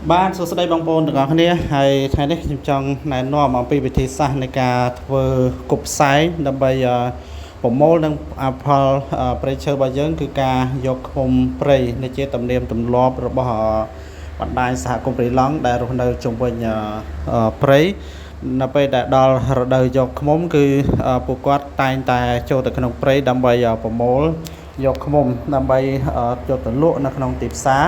Ban số đây bong bồn được không nhé hay thay đấy trong này nó mà bị vị trí xa này cả vừa cục sái đâm bây giờผมโมនឹងพอប្រេឈើរបស់យើងគឺការយកឃុំព្រៃនេះជាតំណែងទម្លាប់របស់បណ្ដាញសហគមន៍ព្រៃឡង់ដែលរស់នៅជុំវិញព្រៃនៅពេលដែលដល់រដូវយកឃុំគឺពួកគាត់តែងតែចូលទៅក្នុងព្រៃដើម្បីប្រមូលយកឃុំដើម្បីយកទៅលក់នៅក្នុងទីផ្សារ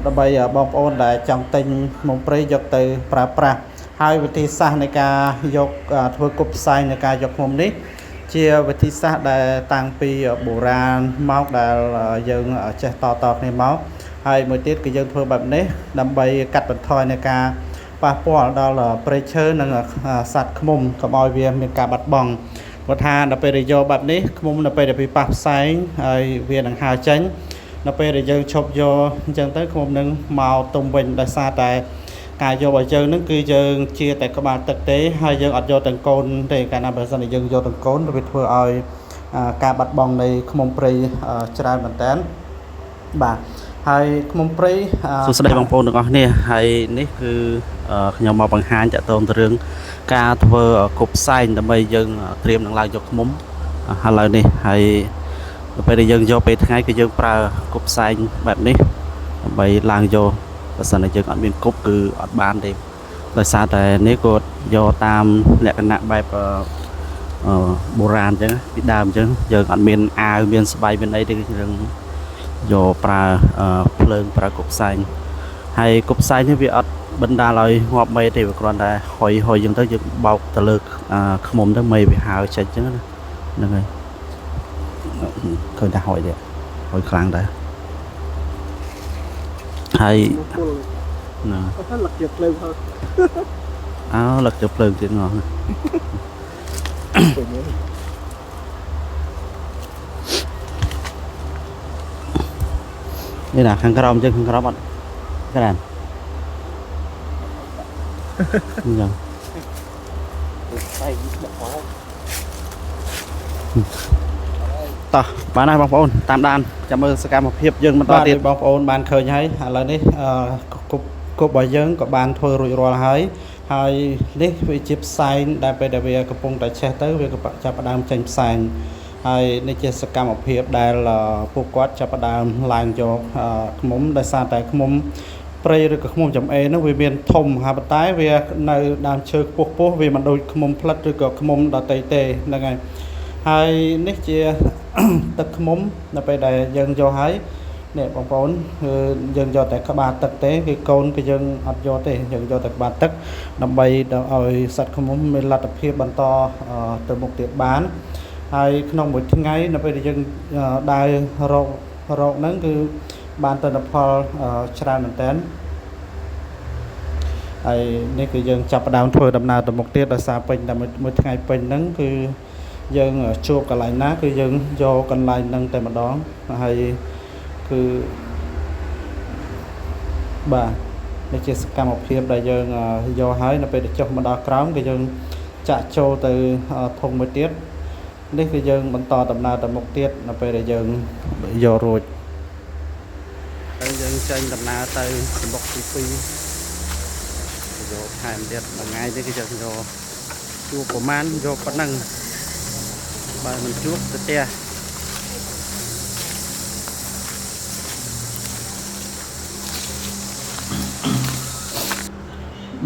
ដើម្បីបងប្អូនដែលចង់ទិញឃុំព្រៃយកទៅប្រើប្រាស់ហើយវិធីសាស្ត្រនៃការយកធ្វើគប់ផ្សាយនៃការយកឃុំនេះជាវិធីសាស្ត្រដែលតាំងពីបុរាណមកដែលយើងចេះតគ្នាមកហើយមួយទៀតគឺយើងធ្វើបែបនេះដើម្បីកាត់បន្ថយនៃការប៉ះពាល់ដល់ព្រៃឈើនិងសត្វឃ្មុំកុំឲ្យវាមានការបាត់បង់ព្រោះថាដល់ពេលយកបែបនេះឃ្មុំនៅពេលដែលវាប៉ះផ្សែងហើយវានឹងហើរចេញនៅពេលដែលយើងឈប់យកអញ្ចឹងទៅឃ្មុំនឹងមកទុំវិញដោយសារតែការយកឲ្យយើងនឹងគឺយើងជាតែក្បាលទឹកទេហើយយើងអត់យកទាំងកូនទេកាលណាបើសិនជាយើងយកទាំងកូនវាធ្វើឲ្យការបាត់បង់នៃឃ្មុំព្រៃច្រើនមែនតើបាទហើយឃ្មុំព្រៃសួស្តីបងប្អូនទាំងអស់គ្នាហើយនេះគឺខ្ញុំមកបង្ហាញតទៅរឿងការធ្វើគប់ផ្សែងដើម្បីយើងត្រៀមនឹងឡើងយកឃ្មុំឥឡូវនេះហើយពេលដែលយើងយកពេលថ្ងៃគឺយើងប្រើគប់ផ្សែងបែបនេះដើម្បីឡើងយកបើសិនជាយើងអត់មានគប់គឺអត់បានទេដោយសារតែនេះគាត់យកតាមលក្ខណៈបែបបុរាណអញ្ចឹងពីដើមអញ្ចឹងយើងអត់មានអាវមានស្បៃមានអីទេគឺយើងយកប្រើភ្លើងប្រើគប់ផ្សែងហើយគប់ផ្សែងនេះវាអត់បណ្ដាលឲ្យងាប់មេទេវាគ្រាន់តែហុយអញ្ចឹងទៅយើងបោកទៅលើឃ្មុំទៅមេវាហើចេញអញ្ចឹងណាហ្នឹងហើយឃើញតែហុយទេហុយខ្លាំងដែរហើយណាអត់លឹកជាភ្លើងហ៎អើលឹកជាភ្លើងទៀតងងនេះណាខាងក្រោមចឹងខាងក្រោមអត់ក្រានអញ្ចឹងតោះបានហើយបងប្អូនតាមដានចាំមើលសកម្មភាពយើងបន្តទៀតបងប្អូនបានឃើញហើយឥឡូវនេះគប់របស់យើងក៏បានធ្វើរួចរាល់ហើយហើយនេះវាជាផ្សែងដែលពេលដែលវាកំពុងតែឆេះទៅវាក៏ចាប់ផ្ដើមចេញផ្សែងហើយនេះជាសកម្មភាពដែលពួកគាត់ចាប់ផ្ដើមឡើងយកឃ្មុំដោយសារតែឃ្មុំព្រៃឬក៏ឃ្មុំចំអេនោះវាមានធំហើយប៉ុន្តែវានៅដើមឈើខ្ពស់វាមិនដូចឃ្មុំផ្លិតឬក៏ឃ្មុំដតៃទេហ្នឹងហើយនេះជាទឹកឃ្មុំនៅពេលដែលយើងយកហើយនេះបងប្អូនគឺយើងយកតែក្បាលទឹកទេគឺកូនគឺយើងអត់យកទេយើងយកតែក្បាលទឹកដើម្បីឲ្យសត្វឃ្មុំមានលទ្ធភាពបន្តទៅមុខទៀតបានហើយក្នុងមួយថ្ងៃនៅពេលដែលយើងដើររកហ្នឹងគឺបានទិន្នផលច្រើនមែនតើហើយនេះគឺយើងចាប់ផ្ដើមធ្វើដំណើរទៅមុខទៀតដោយសារពេញតែមួយថ្ងៃពេញហ្នឹងគឺយើងជួបកន្លែងណាគឺយើងយកកន្លែងហ្នឹងតែម្ដងហើយគឺបាទនេះជាសកម្មភាពដែលយើងយកហើយនៅពេលដែលចុះមកដល់ក្រោមគឺយើងចាក់ចូលទៅធុងមួយទៀតនេះគឺយើងបន្តដំណើរទៅមុខទៀតនៅពេលដែលយើងយករួចហើយយើងចេញដំណើរទៅមុខទី2យកថែមទៀតថ្ងៃនេះគឺយើងយកជួបប្រមាណយកប៉ុណ្ណឹងបើមិនជួបទៅផ្ទះ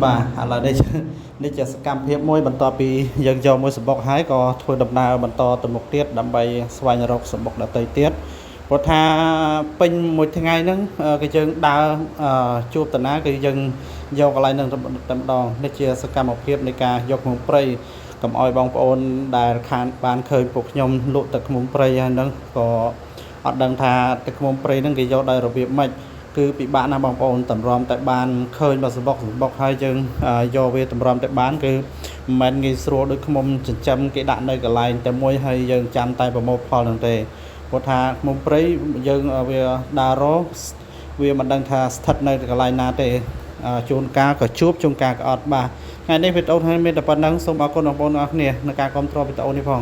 បាទឥឡូវនេះជាសកម្មភាពមួយបន្ទាប់ពីយើងយកមួយសម្បុកហើយក៏ធ្វើដំណើរបន្តទៅមុខទៀតដើម្បីស្វែងរកសម្បុកដទៃទៀតព្រោះថាពេញមួយថ្ងៃហ្នឹងគឺយើងដើរជួបតាណាគឺយើងយកកន្លែងហ្នឹងតែម្ដងនេះជាសកម្មភាពនៃការយកឃ្មុំព្រៃកុំឲ្យបងប្អូនដែលខានបានឃើញពួកខ្ញុំលក់ទឹកឃ្មុំព្រៃហើយហ្នឹងក៏អត់ដឹងថាទឹកឃ្មុំព្រៃហ្នឹងគេយកដោយរបៀបម៉េចគឺពិបាកណាស់បងប្អូនតម្រាំតែបានឃើញបើសម្បុកហើយយើងយកវាតម្រាំតែបានគឺមិនមែនងាយស្រួលដូចឃ្មុំចិញ្ចឹមគេដាក់នៅកន្លែងតែមួយហើយយើងចាំតែប្រមូលផលហ្នឹងទេព្រោះថាឃ្មុំព្រៃយើងវាដើររកវាមិនដឹងថាស្ថិតនៅកន្លែងណាទេជួនកាលក៏ជួបជួនកាលក៏អត់បាទថ្ងៃនេះវីដេអូនេះមានតែប៉ុណ្្នឹងសូមអរគុណបងប្អូនទាំងអស់គ្នាក្នុងការគាំទ្រវីដេអូនេះផង